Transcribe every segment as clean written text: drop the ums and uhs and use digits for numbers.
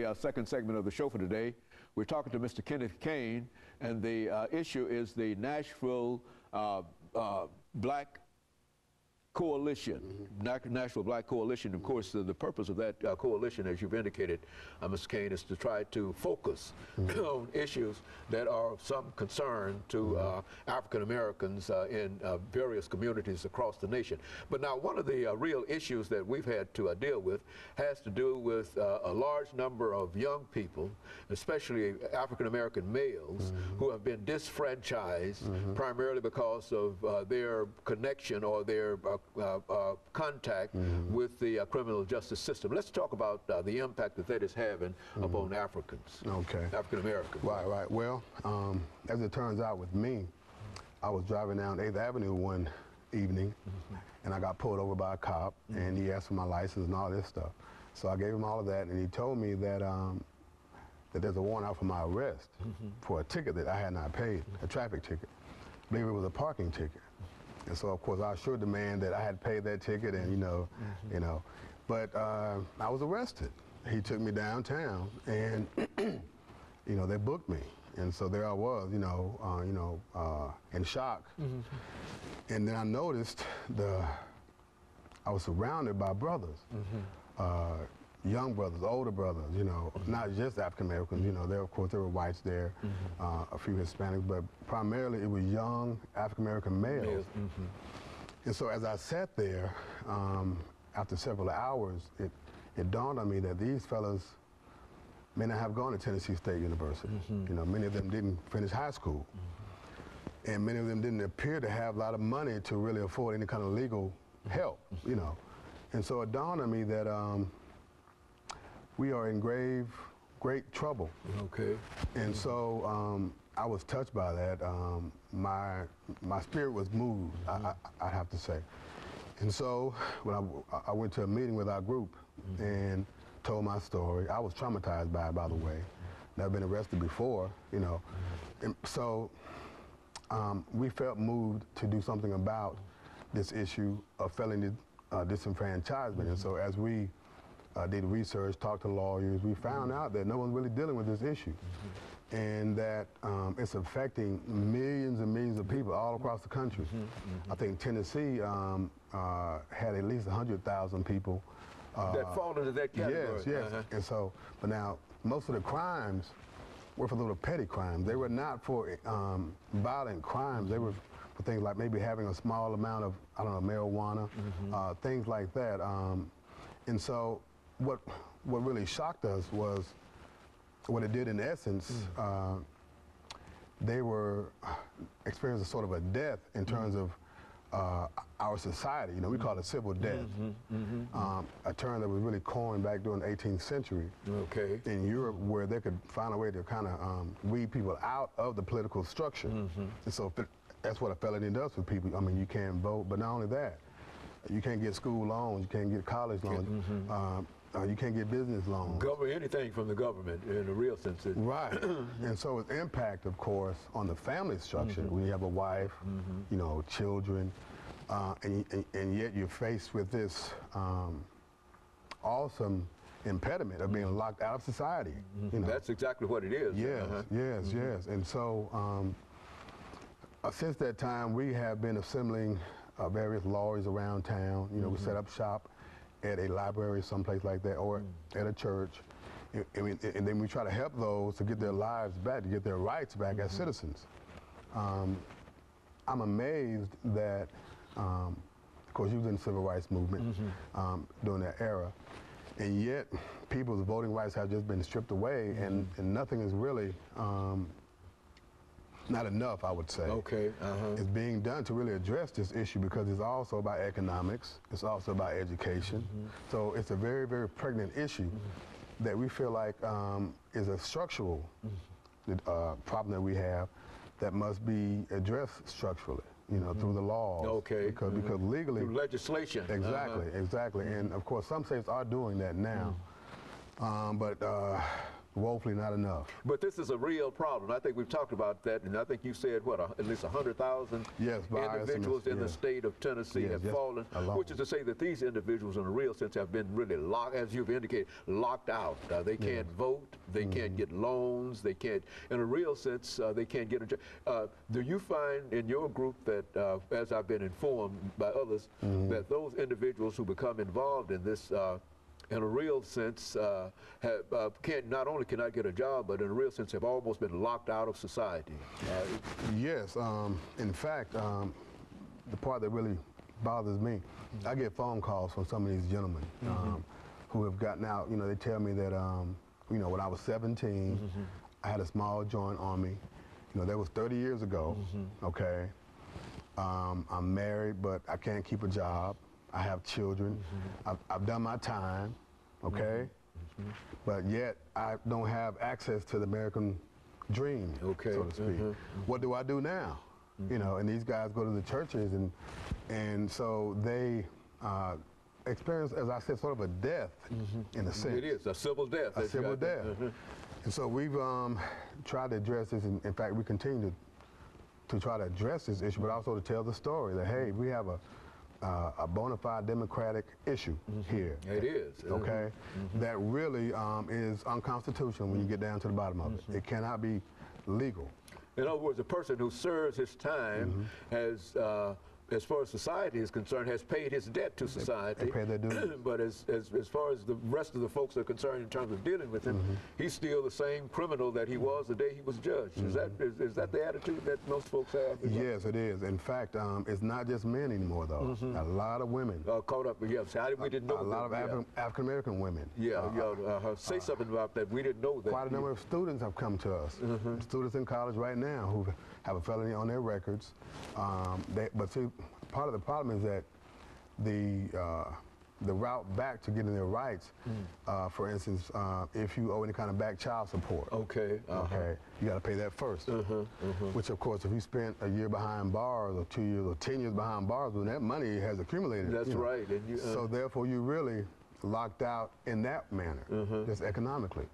the second segment of the show for today. We're talking to Mr. Kenneth Kane, and the issue is the Nashville Black Coalition, Nashville Black Coalition. Of course, the purpose of that coalition, as you've indicated, Mr. Kane, is to try to focus on issues that are of some concern to African Americans in various communities across the nation. But now, one of the real issues that we've had to deal with has to do with a large number of young people, especially African American males, who have been disfranchised primarily because of their connection or their contact with the criminal justice system. Let's talk about the impact that that is having upon Africans, African Americans. Right. Well, as it turns out with me, I was driving down 8th Avenue one evening, and I got pulled over by a cop, and he asked for my license and all this stuff. So I gave him all of that, and he told me that that there's a warrant out for my arrest for a ticket that I had not paid, a traffic ticket. I believe it was a parking ticket. And so, of course, I assured the man that I had paid that ticket, and but I was arrested. He took me downtown, and they booked me, and so there I was, in shock. And then I noticed I was surrounded by brothers, young brothers, older brothers, not just African Americans. Of course there were whites there, a few Hispanics, but primarily it was young African American males. And so as I sat there, after several hours, it dawned on me that these fellas may not have gone to Tennessee State University. Many of them didn't finish high school, and many of them didn't appear to have a lot of money to really afford any kind of legal help. And so it dawned on me that we are in great trouble. And so I was touched by that. My spirit was moved, I have to say. And so when I went to a meeting with our group and told my story, I was traumatized by it, by the way. Never been arrested before, And so we felt moved to do something about this issue of felony disenfranchisement. And so as we did research, talked to lawyers, we found out that no one's really dealing with this issue, and that it's affecting millions and millions of people all across the country. I think Tennessee had at least 100,000 people that fall into that category. Yes. And so, but now most of the crimes were for little petty crimes. They were not for violent crimes. They were for things like maybe having a small amount of, marijuana, things like that. And so what really shocked us was what it did in essence. They were experiencing sort of a death in terms of our society. We call it civil death, a term that was really coined back during the 18th century in Europe, where they could find a way to kind of weed people out of the political structure. And so that's what a felony does for people. You can't vote, but not only that, you can't get school loans, you can't get college loans, you can't get business loans. Anything from the government in a real sense. Right. And so its impact, of course, on the family structure, when you have a wife, children, and yet you're faced with this awesome impediment of being locked out of society. That's exactly what it is. Yes. And so since that time, we have been assembling various lawyers around town. We set up shop at a library, someplace like that, or at a church. And then we try to help those to get their lives back, to get their rights back as citizens. I'm amazed that, of course, you was in the civil rights movement during that era, and yet people's voting rights have just been stripped away, and nothing is really, not enough, I would say. It's being done to really address this issue, because it's also about economics, it's also about education. So it's a very, very pregnant issue that we feel like is a structural problem that we have that must be addressed structurally, through the laws. Because legally, through legislation. Exactly. And of course some states are doing that now. But woefully not enough. But this is a real problem. I think we've talked about that, and I think you said, what, at least 100,000 yes, individuals in the state of Tennessee have fallen, which is to say that these individuals in a real sense have been really locked, as you've indicated, locked out. They can't vote, they can't get loans, they can't, in a real sense, they can't get a job. Do you find in your group that, as I've been informed by others, that those individuals who become involved in this in a real sense, not only cannot get a job, but in a real sense have almost been locked out of society? Yes. In fact, the part that really bothers me, I get phone calls from some of these gentlemen who have gotten out. You know, they tell me that, you know, when I was 17, I had a small joint on me. You know, that was 30 years ago, okay? I'm married, but I can't keep a job. I have children. I've done my time, okay? But yet I don't have access to the American dream, so to speak. What do I do now? You know, and these guys go to the churches, and so they experience, as I said, sort of a death in a sense. It is a civil death. A civil death. And so we've tried to address this, and in fact, we continue to try to address this issue, but also to tell the story that, hey, we have a bona fide democratic issue here. It is. Okay? That really is unconstitutional when you get down to the bottom of it. It cannot be legal. In other words, a person who serves his time has, as far as society is concerned, has paid his debt to society. They pay their dues. But as far as the rest of the folks are concerned in terms of dealing with him, he's still the same criminal that he was the day he was judged. Is that the attitude that most folks have? Yes, it is. In fact, it's not just men anymore, though. A lot of women. Caught up, yes. We didn't know. A lot of African-American women. Say something about that. We didn't know that. Quite a number of students have come to us. Students in college right now who have a felony on their records. But see, part of the problem is that the route back to getting their rights, for instance, if you owe any kind of back child support, okay, you got to pay that first. Which, of course, if you spent a year behind bars, or 2 years, or 10 years behind bars, then that money has accumulated. That's right. And so therefore, you really locked out in that manner, just economically.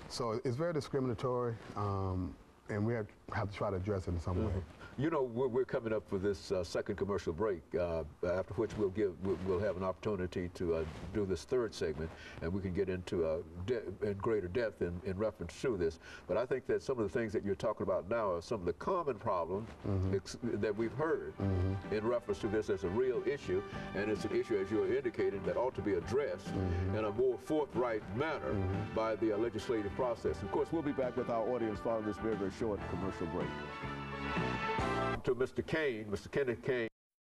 So it's very discriminatory, and we have to try to address it in some way. You know, we're coming up for this second commercial break, after which we'll have an opportunity to do this third segment, and we can get into in greater depth in reference to this. But I think that some of the things that you're talking about now are some of the common problems that we've heard in reference to this as a real issue, and it's an issue, as you're indicating, that ought to be addressed in a more forthright manner by the legislative process. Of course, we'll be back with our audience following this very, very short commercial break. To Mr. Kane, Mr. Kenneth Kane.